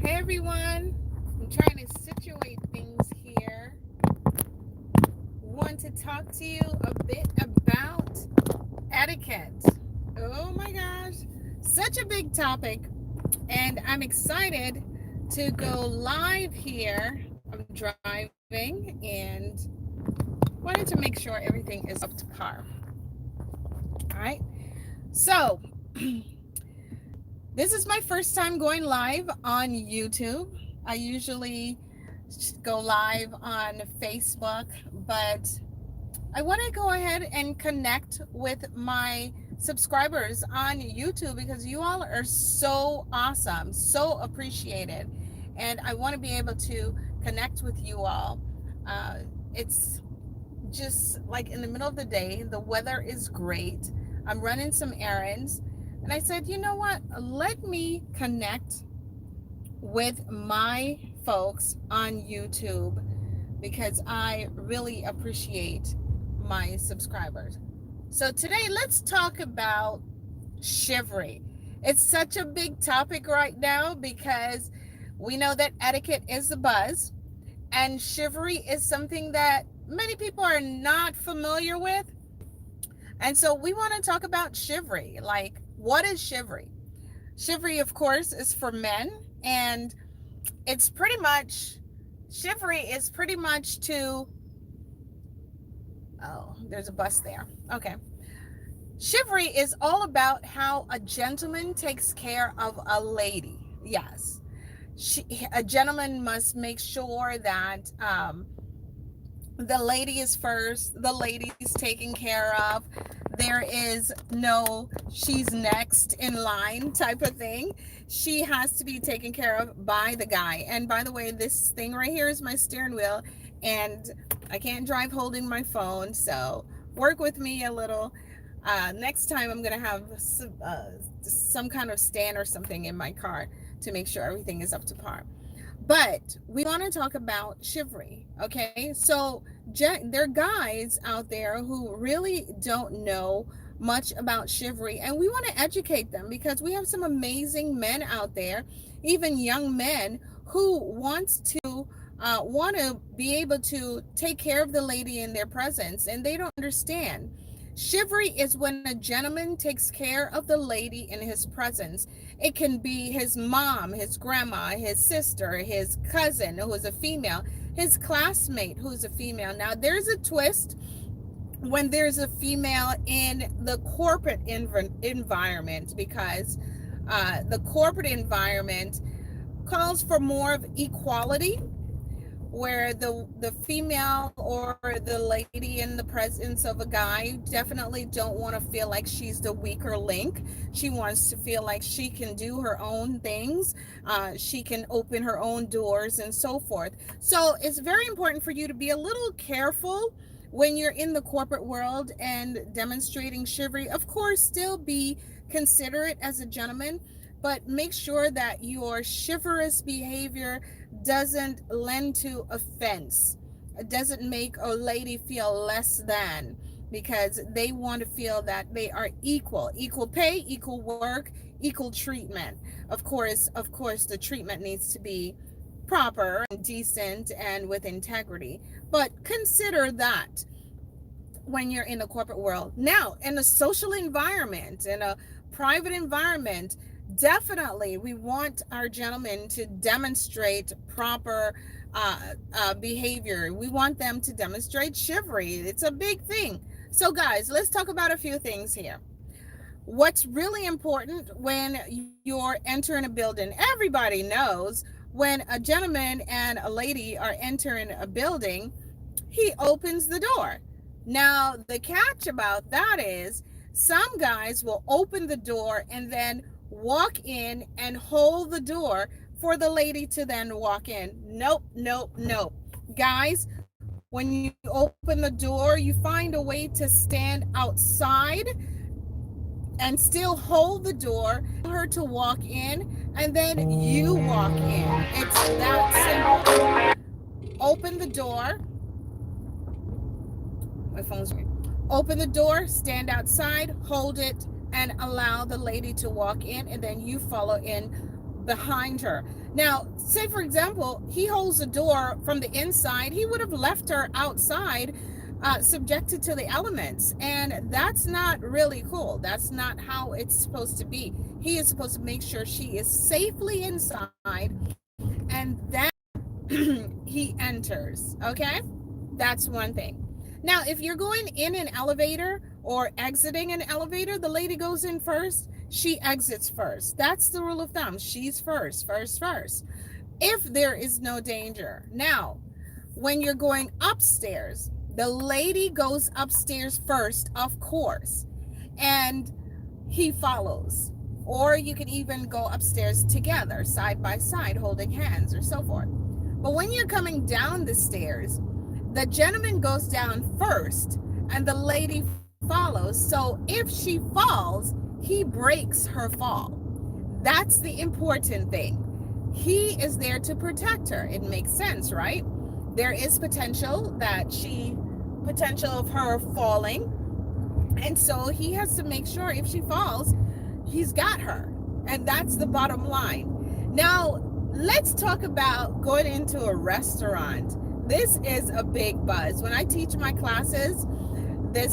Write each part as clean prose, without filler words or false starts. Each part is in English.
Hey everyone, I'm trying to situate things here. Want to talk to you a bit about etiquette. Oh my gosh, such a big topic, and I'm excited to go live here. I'm driving and wanted to make sure everything is up to par. All right, so this is my first time going live on YouTube. I usually go live on Facebook, but I want to go ahead and connect with my subscribers on YouTube because you all are so awesome, so appreciated, and I want to be able to connect with you all. It's just like in the middle of the day, the weather is great. I'm running some errands, and I said, you know what? Let me connect with my folks on YouTube because I really appreciate my subscribers. So today, let's talk about chivalry. It's such a big topic right now because we know that etiquette is the buzz, and chivalry is something that many people are not familiar with. And so we want to talk about chivalry. Like, what is chivalry? Chivalry, of course, is for men, and it's pretty much, chivalry is pretty much to, oh, there's a bus there. Okay. Chivalry is all about how a gentleman takes care of a lady. Yes. A gentleman must make sure that the lady is first, the lady's taken care of. There is no she's next in line type of thing. She has to be taken care of by the guy. And by the way, this thing right here is my steering wheel, and I can't drive holding my phone, so work with me a little. Next time I'm gonna have some kind of stand or something in my car to make sure everything is up to par. But we want to talk about chivalry, okay? So there are guys out there who really don't know much about chivalry, and we want to educate them because we have some amazing men out there, even young men, who want to be able to take care of the lady in their presence, and they don't understand. Chivalry is when a gentleman takes care of the lady in his presence. It can be his mom, his grandma, his sister, his cousin who is a female, his classmate who's a female. Now, there's a twist when there's a female in the corporate environment because the corporate environment calls for more of equality, where the female or the lady in the presence of a guy definitely don't want to feel like she's the weaker link. She wants to feel like she can do her own things. She can open her own doors and so forth. So it's very important for you to be a little careful when you're in the corporate world and demonstrating chivalry. Of course, still be considerate as a gentleman, but make sure that your chivalrous behavior doesn't lend to offense. It doesn't make a lady feel less than, because they want to feel that they are equal pay, equal work, equal treatment. Of course the treatment needs to be proper and decent and with integrity, but consider that when you're in the corporate world. Now, in a social environment, in a private environment, definitely we want our gentlemen to demonstrate proper behavior. We want them to demonstrate chivalry. It's a big thing. So guys, let's talk about a few things here. What's really important when you're entering a building, everybody knows when a gentleman and a lady are entering a building, he opens the door. Now, the catch about that is some guys will open the door and then walk in and hold the door for the lady to then walk in. Nope, nope, nope. Guys, when you open the door, you find a way to stand outside and still hold the door for her to walk in, and then you walk in. It's that simple. Open the door. My phone's ringing. Open the door, stand outside, hold it, and allow the lady to walk in, and then you follow in behind her. Now, say for example, he holds the door from the inside, he would have left her outside, subjected to the elements, and that's not really cool. That's not how it's supposed to be. He is supposed to make sure she is safely inside, and then he enters. Okay, that's one thing. Now, if you're going in an elevator or exiting an elevator, the lady goes in first, she exits first. That's the rule of thumb. She's first, if there is no danger. Now, when you're going upstairs, the lady goes upstairs first, of course, and he follows. Or you can even go upstairs together, side by side, holding hands or so forth. But when you're coming down the stairs, the gentleman goes down first and the lady follows. So if she falls, he breaks her fall. That's the important thing. He is there to protect her. It makes sense, right? There is potential of her falling. And so he has to make sure if she falls, he's got her. And that's the bottom line. Now, let's talk about going into a restaurant. This is a big buzz. When I teach my classes, the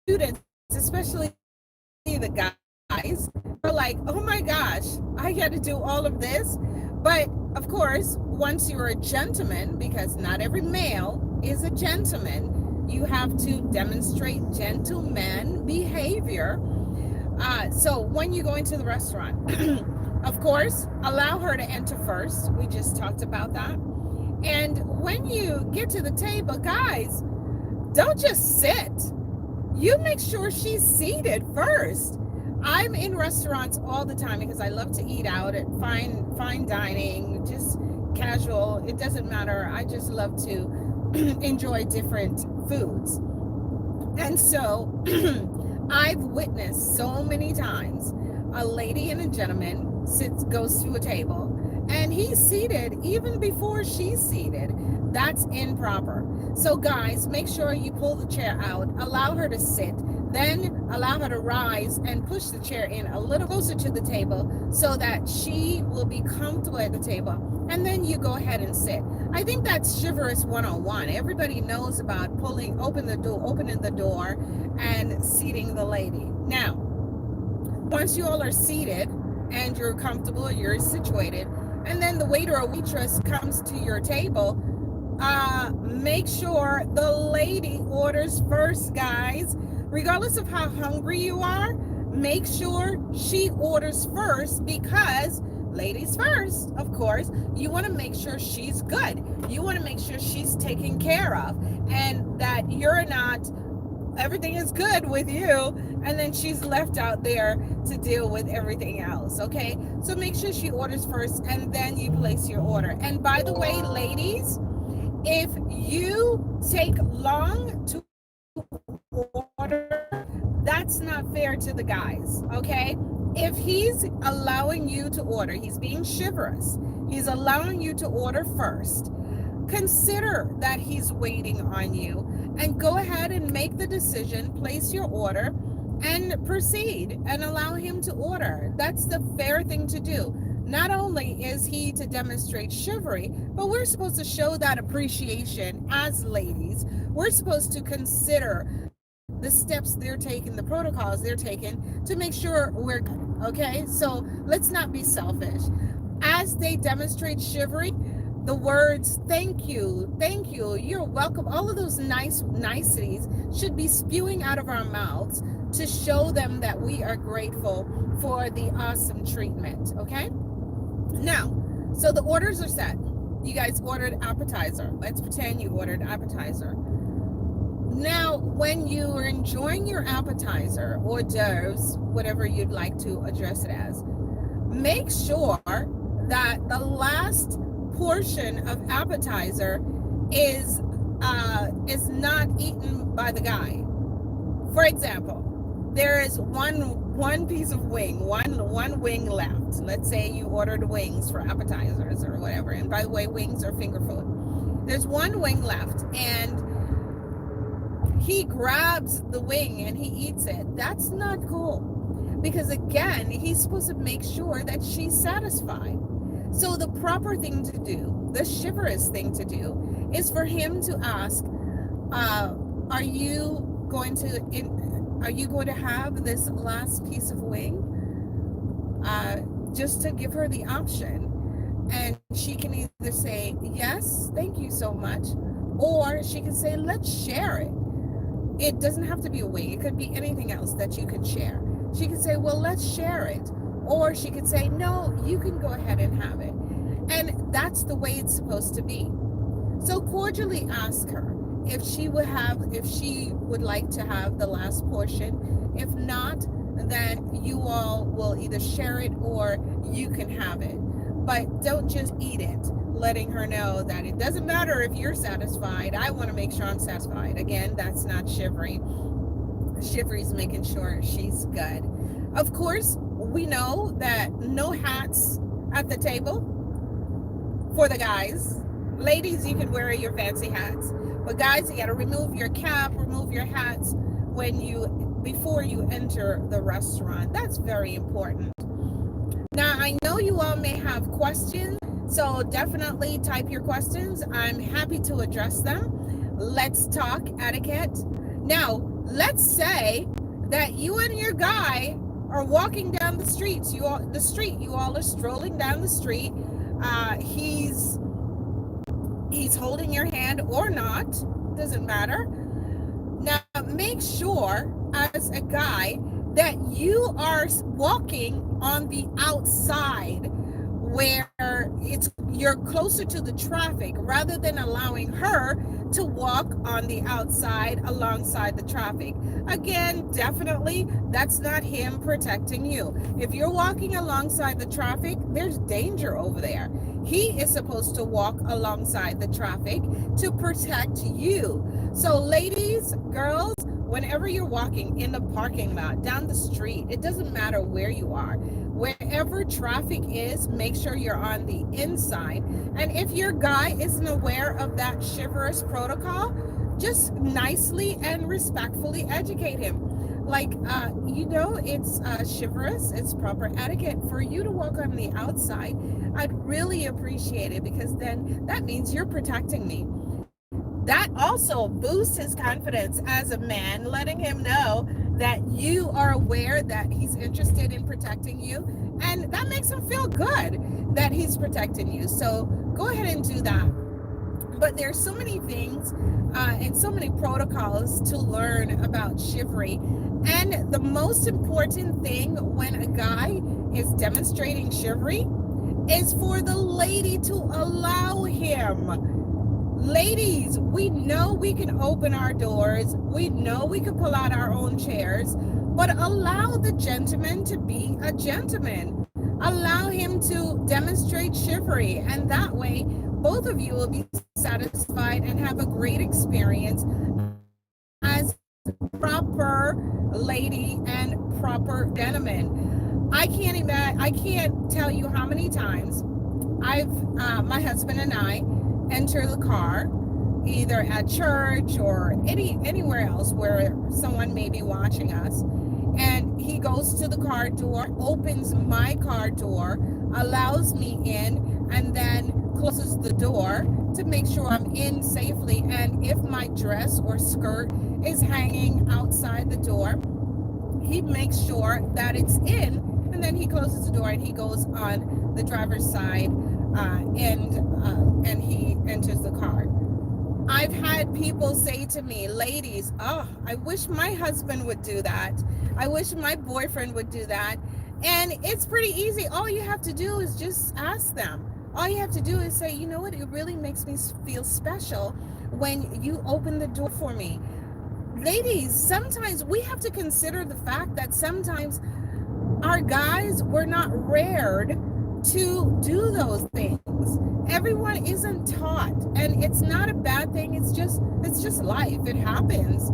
students, especially the guys, are like, oh my gosh, I got to do all of this. But of course, once you're a gentleman, because not every male is a gentleman, you have to demonstrate gentleman behavior. So when you go into the restaurant, of course, allow her to enter first. We just talked about that. And when you get to the table, guys, don't just sit. You make sure she's seated first. I'm in restaurants all the time because I love to eat out at fine dining, just casual. It doesn't matter. I just love to enjoy different foods. And so I've witnessed so many times a lady and a gentleman goes to a table and he's seated even before she's seated. That's improper. So guys, make sure you pull the chair out, allow her to sit, then allow her to rise and push the chair in a little closer to the table so that she will be comfortable at the table. And then you go ahead and sit. I think that's Chivalrous 101. Everybody knows about opening the door and seating the lady. Now, once you all are seated and you're comfortable, you're situated, and then the waiter or waitress comes to your table, make sure the lady orders first, guys. Regardless of how hungry you are, make sure she orders first, because ladies first, of course. You want to make sure she's good. You want to make sure she's taken care of, and that everything is good with you, and then she's left out there to deal with everything else. Okay, so make sure she orders first, and then you place your order. And by the way, ladies, if you take long to order, that's not fair to the guys. Okay, if he's allowing you to order, he's being chivalrous, he's allowing you to order first, consider that he's waiting on you, and go ahead and make the decision, place your order, and proceed and allow him to order. That's the fair thing to do. Not only is he to demonstrate chivalry, but we're supposed to show that appreciation as ladies. We're supposed to consider the steps they're taking, the protocols they're taking to make sure we're good. Okay, so let's not be selfish. As they demonstrate chivalry, the words thank you, you're welcome, all of those niceties should be spewing out of our mouths to show them that we are grateful for the awesome treatment. Okay, now, so the orders are set. You guys ordered appetizer. Let's pretend you ordered appetizer. Now, when you are enjoying your appetizer, hors d'oeuvres, whatever you'd like to address it as, make sure that the last portion of appetizer is not eaten by the guy. For example, there is one piece of wing, one wing left. Let's say you ordered wings for appetizers or whatever. And by the way, wings are finger food. There's one wing left, and he grabs the wing and he eats it. That's not cool, because again, he's supposed to make sure that she's satisfied. So the proper thing to do, the chivalrous thing to do, is for him to ask, are you going to have this last piece of wing? Just to give her the option. And she can either say, yes, thank you so much, or she can say, let's share it. It doesn't have to be a wing. It could be anything else that you can share. She can say, well, let's share it. Or she could say, no, you can go ahead and have it. And that's the way it's supposed to be. So cordially ask her if she would like to have the last portion. If not, then you all will either share it or you can have it. But don't just eat it, letting her know that it doesn't matter if you're satisfied. I want to make sure I'm satisfied. Again, that's not chivalry. Chivalry's making sure she's good. Of course, we know that no hats at the table for the guys. Ladies, you can wear your fancy hats. But guys, you got to remove your cap, remove your hats before you enter the restaurant. That's very important. Now, I know you all may have questions, so definitely type your questions. I'm happy to address them. Let's talk etiquette. Now, let's say that you and your guy are walking down the street. You all are strolling down the street. He's holding your hand or not, doesn't matter. Now, make sure as a guy that you are walking on the outside where you're closer to the traffic, rather than allowing her to walk on the outside alongside the traffic. Again, definitely that's not him protecting you. If you're walking alongside the traffic, there's danger over there. He is supposed to walk alongside the traffic to protect you. So ladies, girls, whenever you're walking in the parking lot, down the street, it doesn't matter where you are. Wherever traffic is, make sure you're on the inside. And if your guy isn't aware of that chivalrous protocol, just nicely and respectfully educate him. Like, it's chivalrous, it's proper etiquette for you to walk on the outside. I'd really appreciate it, because then that means you're protecting me. That also boosts his confidence as a man, letting him know that you are aware that he's interested in protecting you. And that makes him feel good that he's protecting you. So go ahead and do that. But there's so many things and so many protocols to learn about chivalry. And the most important thing when a guy is demonstrating chivalry is for the lady to allow him. Ladies, we know we can open our doors. We know we can pull out our own chairs, but allow the gentleman to be a gentleman. Allow him to demonstrate chivalry, and that way both of you will be satisfied and have a great experience as proper lady and proper gentleman. I can't tell you how many times my husband and I enter the car, either at church or anywhere else where someone may be watching us, and he goes to the car door, opens my car door, allows me in, and then closes the door to make sure I'm in safely. And if my dress or skirt is hanging outside the door, he makes sure that it's in, and then he closes the door and he goes on the driver's side and he enters the car. I've had people say to me, ladies, oh, I wish my husband would do that. I wish my boyfriend would do that. And it's pretty easy. All you have to do is just ask them. All you have to do is say, you know what, it really makes me feel special when you open the door for me. Ladies, sometimes we have to consider the fact that sometimes our guys were not reared to do those things. Everyone isn't taught, and it's not a bad thing. It's just life. It happens.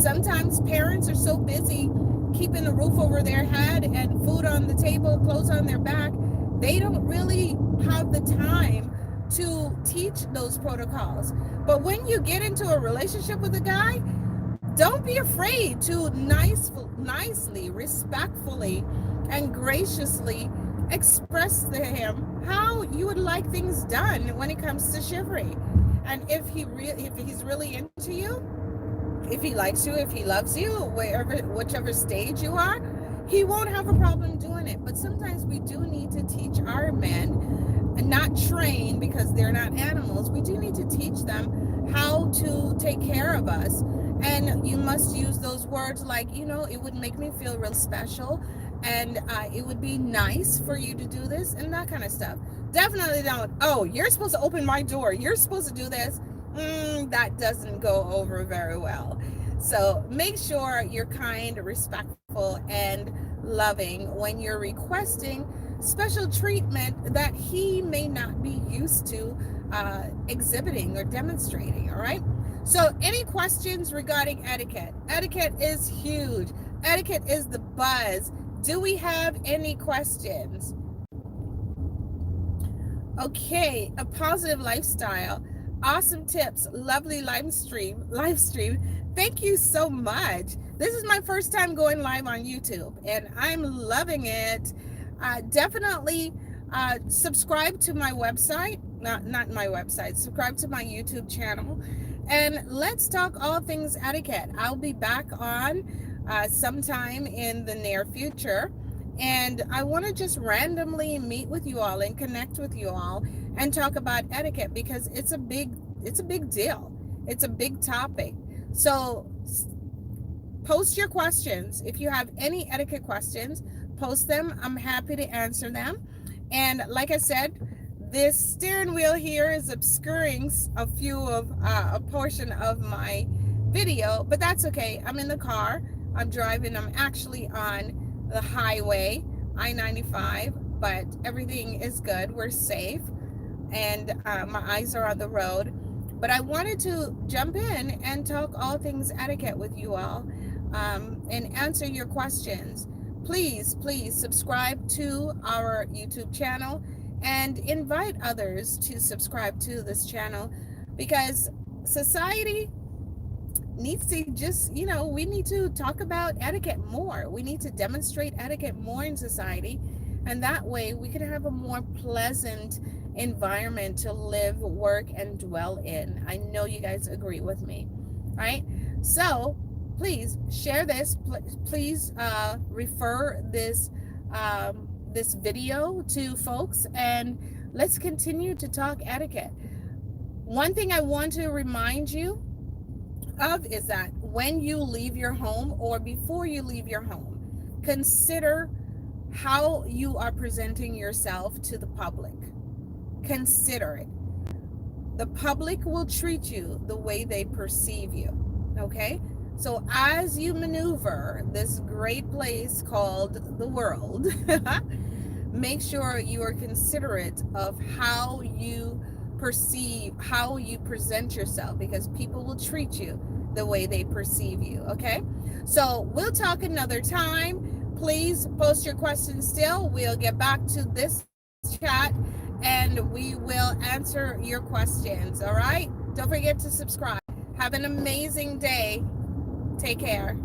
Sometimes parents are so busy keeping a roof over their head and food on the table, clothes on their back, they don't really have the time to teach those protocols. But when you get into a relationship with a guy, don't be afraid to nicely, respectfully, and graciously express to him how you would like things done when it comes to chivalry. And if he's really into you, if he likes you, if he loves you, whichever stage you are, he won't have a problem doing it. But sometimes we do need to teach our men, and not train because they're not animals. We do need to teach them how to take care of us. And you must use those words like, it would make me feel real special, and it would be nice for you to do this, and that kind of stuff. Definitely don't, oh, you're supposed to open my door, you're supposed to do this. That doesn't go over very well. So make sure you're kind, respectful, and loving when you're requesting special treatment that he may not be used to exhibiting or demonstrating. All right. So any questions regarding etiquette? Etiquette is huge. Etiquette is the buzz. Do we have any questions? Okay, a positive lifestyle. Awesome tips. Lovely live stream. Thank you so much. This is my first time going live on YouTube, and I'm loving it. Definitely subscribe to my website. Not my website. Subscribe to my YouTube channel, and let's talk all things etiquette. I'll be back on sometime in the near future. And I want to just randomly meet with you all and connect with you all and talk about etiquette, because it's a big deal. It's a big topic. So post your questions. If you have any etiquette questions, post them. I'm happy to answer them. And like I said, this steering wheel here is obscuring a portion of my video, but that's okay. I'm in the car. I'm driving. I'm actually on the highway, I-95, but everything is good. We're safe, and my eyes are on the road. But I wanted to jump in and talk all things etiquette with you all, and answer your questions. Please subscribe to our YouTube channel and invite others to subscribe to this channel, because society needs to just, we need to talk about etiquette more. We need to demonstrate etiquette more in society, and that way we can have a more pleasant environment to live, work, and dwell in. I know you guys agree with me, right? So please share this. Please refer this this video to folks, and let's continue to talk etiquette. One thing I want to remind you of is that when you leave your home, or before you leave your home, consider how you are presenting yourself to the public. Consider it. The public will treat you the way they perceive you. Okay? So as you maneuver this great place called the world, make sure you are considerate of how you present yourself, because people will treat you the way they perceive you. Okay, so we'll talk another time. Please post your questions still. We'll get back to this chat and we will answer your questions. All right, don't forget to subscribe. Have an amazing day. Take care.